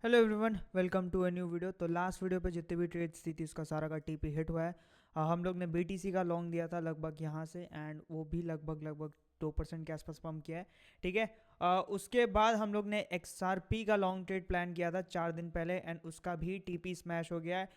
Hello everyone, welcome to a new video. तो last video पे जितने भी ट्रेड्स थी उसका सारा का टीपी हिट हुआ है। हम लोग ने बीटीसी का लॉन्ग दिया था लगभग यहाँ से, एंड वो भी लगभग 2% के आसपास पम्प किया है। ठीक है। उसके बाद हम लोग ने एक्सआरपी का लॉन्ग ट्रेड प्लान किया था 4 दिन पहले, एंड उसका भी टीपी स्मैश हो गया है।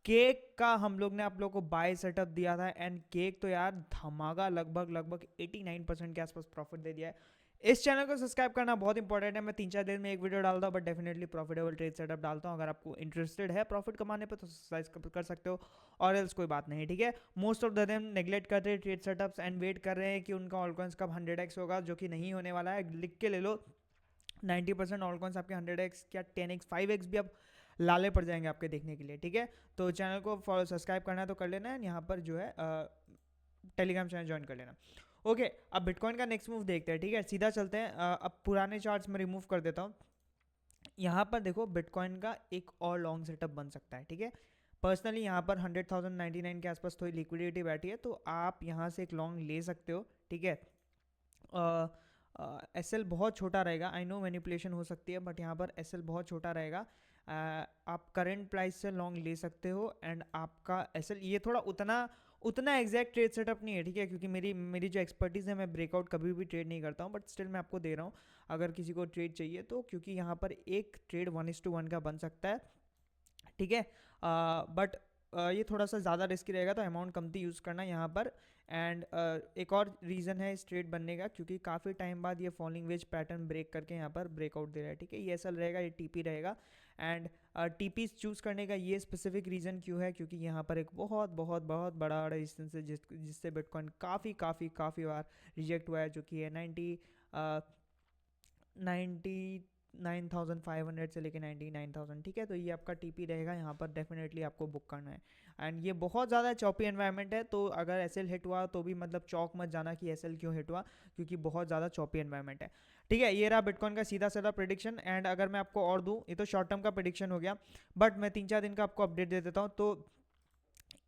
केक का हम लोग ने आप लोग को बाय सेटअप दिया था, एंड केक तो यार धमाका लगभग 89% के आसपास प्रॉफिट दे दिया है। इस चैनल को सब्सक्राइब करना बहुत इंपॉर्टेंट है। मैं 3-4 दिन में एक वीडियो डालता हूँ, but definitely profitable trade setup डालता हूँ। अगर आपको इंटरेस्टेड है प्रॉफिट कमाने पे तो सब्सक्राइब कर सकते हो, और एल्स कोई बात नहीं। ठीक है। Most of the them neglect कर रहे हैं ट्रेड सेटअप्स एंड वेट कर रहे हैं कि उनका ऑलकॉइंस कब 100x होगा, जो कि नहीं होने वाला है। लिख के ले लो, 90% ऑलकॉइंस आपके 100x क्या 10x 5x भी अब लाले पड़ जाएंगे आपके देखने के लिए। ठीक है। तो चैनल को फॉलो सब्सक्राइब करना है तो कर लेना है, यहाँ पर जो है टेलीग्राम चैनल ज्वाइन कर लेना। ओके, अब बिटकॉइन का नेक्स्ट मूव देखते हैं। ठीक है, सीधा चलते हैं। अब पुराने चार्ट्स में रिमूव कर देता हूँ। यहाँ पर देखो, बिटकॉइन का एक और लॉन्ग सेटअप बन सकता है। ठीक है। पर्सनली यहाँ पर 100,099 के आसपास थोड़ी लिक्विडिटी बैठी है, तो आप यहाँ से एक लॉन्ग ले सकते हो। ठीक है। एस एल बहुत छोटा रहेगा। आई नो मैनिपुलेशन हो सकती है, बट यहाँ पर एस एल बहुत छोटा रहेगा। आप करेंट प्राइस से लॉन्ग ले सकते हो, एंड आपका एस एल ये थोड़ा उतना एग्जैक्ट ट्रेड सेटअप नहीं है। ठीक है, क्योंकि मेरी जो एक्सपर्टीज़ है, मैं ब्रेकआउट कभी भी ट्रेड नहीं करता हूँ, बट स्टिल मैं आपको दे रहा हूँ अगर किसी को ट्रेड चाहिए तो, क्योंकि यहाँ पर एक ट्रेड 1:1 का बन सकता है। ठीक है। बट ये थोड़ा सा ज़्यादा रिस्की रहेगा, तो अमाउंट कमती यूज़ करना यहाँ पर। एंड एक और रीज़न है इस ट्रेड बनने का, क्योंकि काफ़ी टाइम बाद ये फॉलिंग वेज पैटर्न ब्रेक करके यहाँ पर ब्रेकआउट दे रहा है। ठीक है, ये एसएल रहेगा, ये टीपी रहेगा। एंड टीपी चूज़ करने का ये स्पेसिफिक रीज़न क्यों है, क्योंकि यहाँ पर एक बहुत बड़ा रेजिस्टेंस है जिससे बिटकॉइन काफ़ी बार रिजेक्ट हुआ है, जो कि है 99,500 से लेके 99,000। ठीक है, तो ये आपका टीपी रहेगा, यहाँ पर डेफिनेटली आपको बुक करना है। एंड ये बहुत ज़्यादा चौपी एनवायरनमेंट है, तो अगर एसएल हिट हुआ तो भी मतलब चौक मत जाना कि एसएल क्यों हिट हुआ, क्योंकि बहुत ज़्यादा चौपी एनवायरनमेंट है। ठीक है, ये रहा बिटकॉइन का सीधा साधा प्रिडिक्शन। एंड अगर मैं आपको और दूँ, ये तो शॉर्ट टर्म का प्रिडिक्शन हो गया, बट मैं 3-4 दिन का आपको अपडेट दे देता हूँ। तो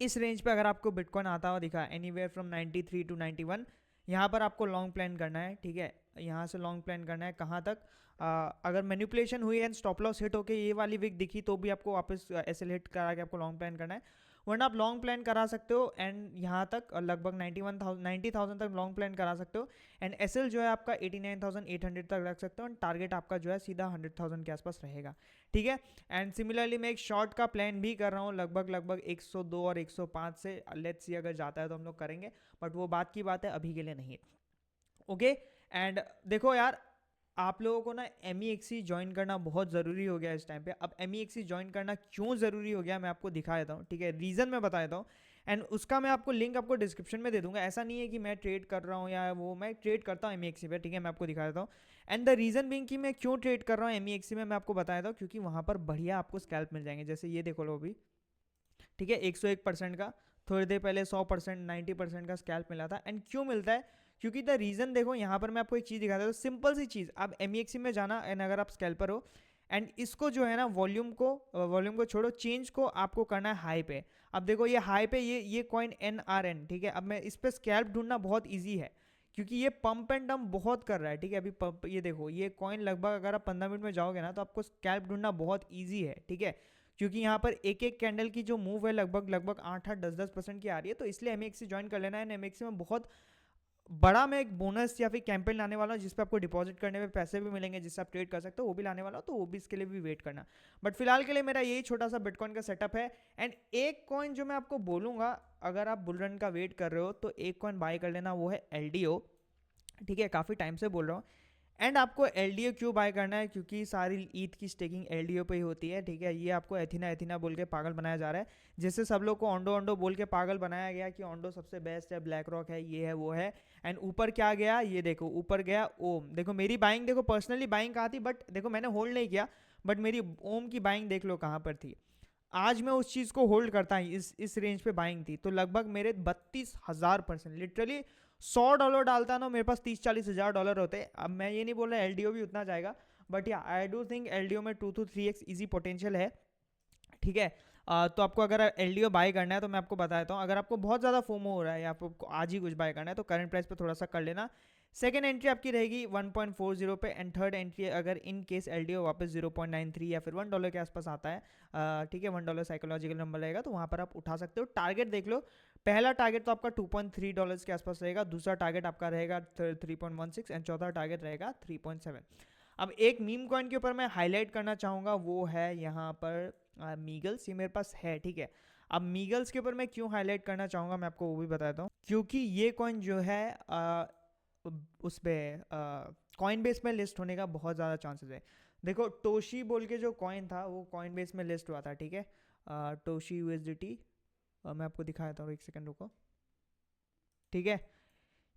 इस रेंज पे अगर आपको बिटकॉइन आता हुआ दिखा एनीवेयर फ्रॉम 93 to 91, यहाँ पर आपको लॉन्ग प्लान करना है। ठीक है, यहाँ से लॉन्ग प्लान करना है कहाँ तक, अगर मैनिपुलेशन हुई एंड स्टॉप लॉस हिट होके ये वाली विक दिखी तो भी आपको वापस एसएल हिट करा के आपको लॉन्ग प्लान करना है, वरना आप लॉन्ग प्लान करा सकते हो। एंड यहाँ तक लगभग 90,000 तक लॉन्ग प्लान करा सकते हो। एंड एसएल जो है आपका 89,800 तक रख सकते हो, एंड टारगेट आपका जो है सीधा 100,000 के आसपास रहेगा। ठीक है। एंड सिमिलरली मैं एक शॉर्ट का प्लान भी कर रहा हूँ लगभग 102 और 105 से। लेट्स सी अगर जाता है तो हम लोग करेंगे, बट वो बात की बात है, अभी के लिए नहीं है। ओके। एंड देखो यार, आप लोगों को ना MEXC ज्वाइन करना बहुत ज़रूरी हो गया इस टाइम पे। अब MEXC ज्वाइन करना क्यों ज़रूरी हो गया मैं आपको दिखा देता हूँ। ठीक है, रीज़न मैं बता देता हूँ, एंड उसका मैं आपको लिंक आपको डिस्क्रिप्शन में दे दूंगा। ऐसा नहीं है कि मैं ट्रेड कर रहा हूँ या वो, मैं ट्रेड करता हूँ MEXC पे। ठीक है, मैं आपको दिखा देता हूँ। एंड द रीज़न बिंग कि मैं क्यों ट्रेड कर रहा हूँ MEXC में, मैं आपको बता देता हूँ, क्योंकि वहाँ पर बढ़िया आपको स्कैल्प मिल जाएंगे। जैसे ये देखो लो अभी, ठीक है, 101% का, थोड़ी देर पहले 100%, 90% का स्कैल्प मिला था। एंड क्यों मिलता है, क्योंकि द रीज़न देखो, यहाँ पर मैं आपको एक चीज़ दिखाता हूँ, सिंपल सी चीज़। आप MEXC में जाना, एंड अगर आप स्कैल्पर हो, एंड इसको जो है ना वॉल्यूम को छोड़ो, चेंज को आपको करना है हाई पे। अब देखो ये हाई पे, ये कॉइन NRN। ठीक है, अब मैं इस पर स्कैल्प ढूंढना बहुत ईजी है, क्योंकि ये पंप एंड डंप बहुत कर रहा है। ठीक है, अभी पंप, ये देखो ये कॉइन लगभग अगर आप 15 मिनट में जाओगे ना, तो आपको स्कैल्प ढूंढना बहुत ईजी है। ठीक है, क्योंकि यहाँ पर एक एक कैंडल की जो मूव है लगभग 8-10% की आ रही है, तो इसलिए MEXC ज्वाइन कर लेना है। MEXC में बहुत बड़ा मैं एक बोनस या फिर कैंपेन लाने वाला हूँ, जिसपे आपको डिपॉजिट करने में पैसे भी मिलेंगे, जिससे आप ट्रेड कर सकते हो, वो भी लाने वाला हूँ, तो वो भी इसके लिए भी वेट करना। बट फिलहाल के लिए मेरा यही छोटा सा बिटकॉइन का सेटअप है। एंड एक कॉइन जो मैं आपको बोलूँगा, अगर आप बुल रन का वेट कर रहे हो तो एक कॉइन बाय कर लेना, वो है LDO। ठीक है, काफ़ी टाइम से बोल रहा हूँ। एंड आपको LDO क्यों बाय करना है, क्योंकि सारी ईथ की स्टेकिंग LDO पे ही होती है। ठीक है, ये आपको एथिना बोल के पागल बनाया जा रहा है, जिससे सब लोग को ओंडो बोल के पागल बनाया गया कि ओंडो सबसे बेस्ट है, ब्लैक रॉक है, ये है वो है। एंड ऊपर क्या गया, ये देखो ऊपर गया ओम। देखो मेरी बाइंग देखो, पर्सनली बाइंग कहाँ थी, बट देखो मैंने होल्ड नहीं किया, बट मेरी ओम की बाइंग देख लो कहाँ पर थी। आज मैं उस चीज़ को होल्ड करता ही, इस रेंज पे बाइंग थी, तो लगभग मेरे 32,000%, लिटरली $100 डालता ना, मेरे पास 30-40 हज़ार डॉलर होते। अब मैं ये नहीं बोल रहा LDO भी उतना जाएगा, बट या आई डू थिंक LDO में 2 to 3x ईजी पोटेंशियल है। ठीक है। तो आपको अगर LDO बाय करना है तो मैं आपको बता देता हूँ, अगर आपको बहुत ज़्यादा फोमो हो रहा है या आपको आज ही कुछ बाय करना है, तो करंट प्राइस पे थोड़ा सा कर लेना। सेकेंड एंट्री आपकी रहेगी 1.40 पे, एंड थर्ड एंट्री अगर इन केस एलडीओ वापस 0.93 या फिर $1 के आसपास आता है, ठीक है, $1 साइकोलॉजिकल नंबर रहेगा तो वहाँ पर आप उठा सकते हो। टारगेट देख लो, पहला टारगेट तो आपका $2.3 के आसपास रहेगा, दूसरा टारगेट आपका रहेगा 3.16 एंड चौथा टारगेट रहेगा 3.7। अब एक मीम कॉइन के ऊपर मैं हाईलाइट करना चाहूँगा, वो है यहाँ पर मीगल्स, ये मेरे पास है, ठीक है। अब मीगल्स के ऊपर मैं क्यों हाईलाइट करना चाहूँगा मैं आपको वो भी बताता हूँ, क्योंकि ये कॉइन जो है उस पर कॉइन बेस में लिस्ट होने का बहुत ज़्यादा चांसेस है। देखो टोशी बोल के जो कॉइन था वो कॉइन बेस में लिस्ट हुआ था, ठीक है, टोशी यूएसडीटी, मैं आपको दिखाया था, एक सेकंड रुको, ठीक है।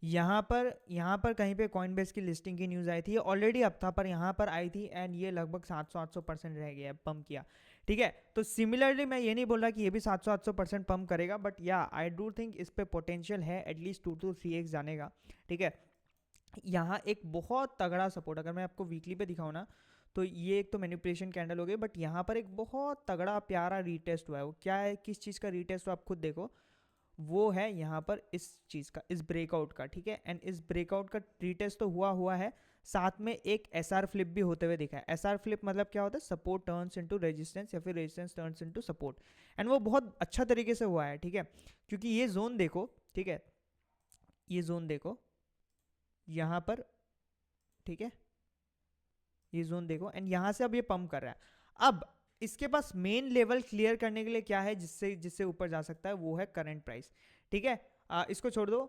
यहाँ पर कहीं पे कॉइन बेस की लिस्टिंग की न्यूज़ आई थी, ऑलरेडी अब था पर यहाँ पर आई थी एंड ये लगभग 700-800% रह गया है, पम्प किया, ठीक है। तो सिमिलरली मैं ये नहीं बोल रहा कि ये भी 700-800% पम्प करेगा, बट या आई डू थिंक इस पे पोटेंशियल है एटलीस्ट 2 to 3x जाने का, ठीक है। यहाँ एक बहुत तगड़ा सपोर्ट, अगर मैं आपको वीकली पे दिखाऊँ ना, तो ये एक तो मैनिपुलेशन कैंडल हो गई, बट यहाँ पर एक बहुत तगड़ा प्यारा रीटेस्ट हुआ है। वो क्या है, किस चीज़ का रीटेस्ट हुआ आप खुद देखो, वो है यहाँ पर इस चीज़ का, इस ब्रेकआउट का, ठीक है। एंड इस ब्रेकआउट का रीटेस्ट तो हुआ है, साथ में एक एसआर फ्लिप भी होते हुए दिखा है। एसआर फ्लिप मतलब क्या होता है, सपोर्ट टर्न्स इनटू रेजिस्टेंस या फिर resistance turns into support, and वो बहुत अच्छा तरीके से हुआ है, ठीक है। क्योंकि ये जोन देखो, ठीक है, ये जोन देखो यहाँ पर, ठीक है, ये जोन देखो, एंड यहाँ से अब ये पंप कर रहा है। अब इसके पास मेन लेवल क्लियर करने के लिए क्या है जिससे ऊपर जा सकता है, वो है करंट प्राइस, ठीक है। इसको छोड़ दो,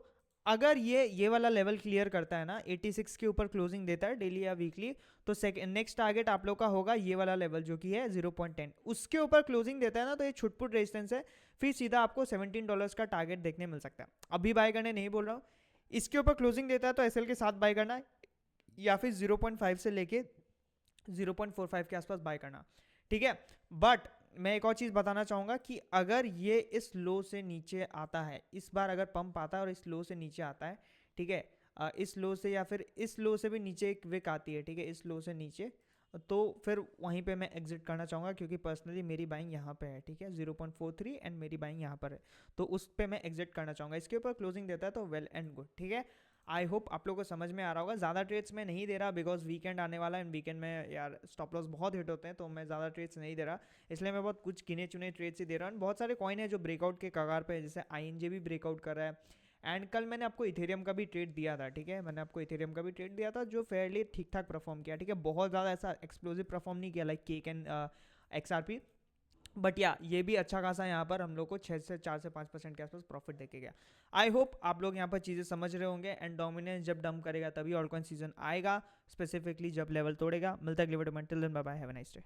अगर ये वाला लेवल क्लियर करता है ना, 86 के ऊपर क्लोजिंग देता है डेली या वीकली, तो नेक्स्ट टारगेट आप लोग का होगा ये वाला लेवल जो कि है 0.10, उसके ऊपर क्लोजिंग देता है ना, तो ये छुटपुट रेजिस्टेंस है, फिर सीधा आपको $17 का टारगेट देखने मिल सकता है। अभी बाय करने नहीं बोल रहा हूँ, इसके ऊपर क्लोजिंग देता है तो एसएल के साथ बाय करना, या फिर 0.5 से लेके 0.45 के आसपास बाय करना, ठीक है। बट मैं एक और चीज़ बताना चाहूँगा कि अगर ये इस लो से नीचे आता है, इस बार अगर पंप आता है और इस लो से नीचे आता है, ठीक है, इस लो से या फिर इस लो से भी नीचे एक विक आती है, ठीक है, इस लो से नीचे, तो फिर वहीं पे मैं एग्जिट करना चाहूँगा, क्योंकि पर्सनली मेरी बाइंग यहाँ पे है, ठीक है, 0.43 एंड मेरी बाइंग यहाँ पर है, तो उस पर मैं एग्जिट करना चाहूँगा। इसके ऊपर क्लोजिंग देता है तो वेल एंड गुड, ठीक है। आई होप आप लोगों को समझ में आ रहा होगा। ज़्यादा ट्रेड्स मैं नहीं दे रहा बिकॉज वीकेंड आने वाला है, एंड वीकेंड में यार स्टॉप लॉस बहुत हिट होते हैं, तो मैं ज़्यादा ट्रेड्स नहीं दे रहा, इसलिए मैं बहुत कुछ गिने चुने ट्रेड्स ही दे रहा हूँ। बहुत सारे कॉइन है जो ब्रेकआउट के कगार पे है, जैसे INJ भी ब्रेकआउट कर रहा है, एंड कल मैंने आपको इथेरियम का भी ट्रेड दिया था, ठीक है, मैंने आपको इथेरियम का भी ट्रेड दिया था जो फेयरली ठीक ठाक परफॉर्म किया, ठीक है, बहुत ज़्यादा ऐसा एक्सप्लोसिव परफॉर्म नहीं किया like cake and XRP, but या ये भी अच्छा खासा यहाँ पर हम लोग को 4 से 5% के आसपास प्रॉफिट देके गया। आई होप आप लोग यहाँ पर चीज़ें समझ रहे होंगे, एंड डोमिनेंस जब डंप करेगा तभी ऑल्टकॉइन सीजन आएगा, स्पेसिफिकली जब लेवल तोड़ेगा। मिलता है अगले वीडियो में, till then bye bye, have a nice day.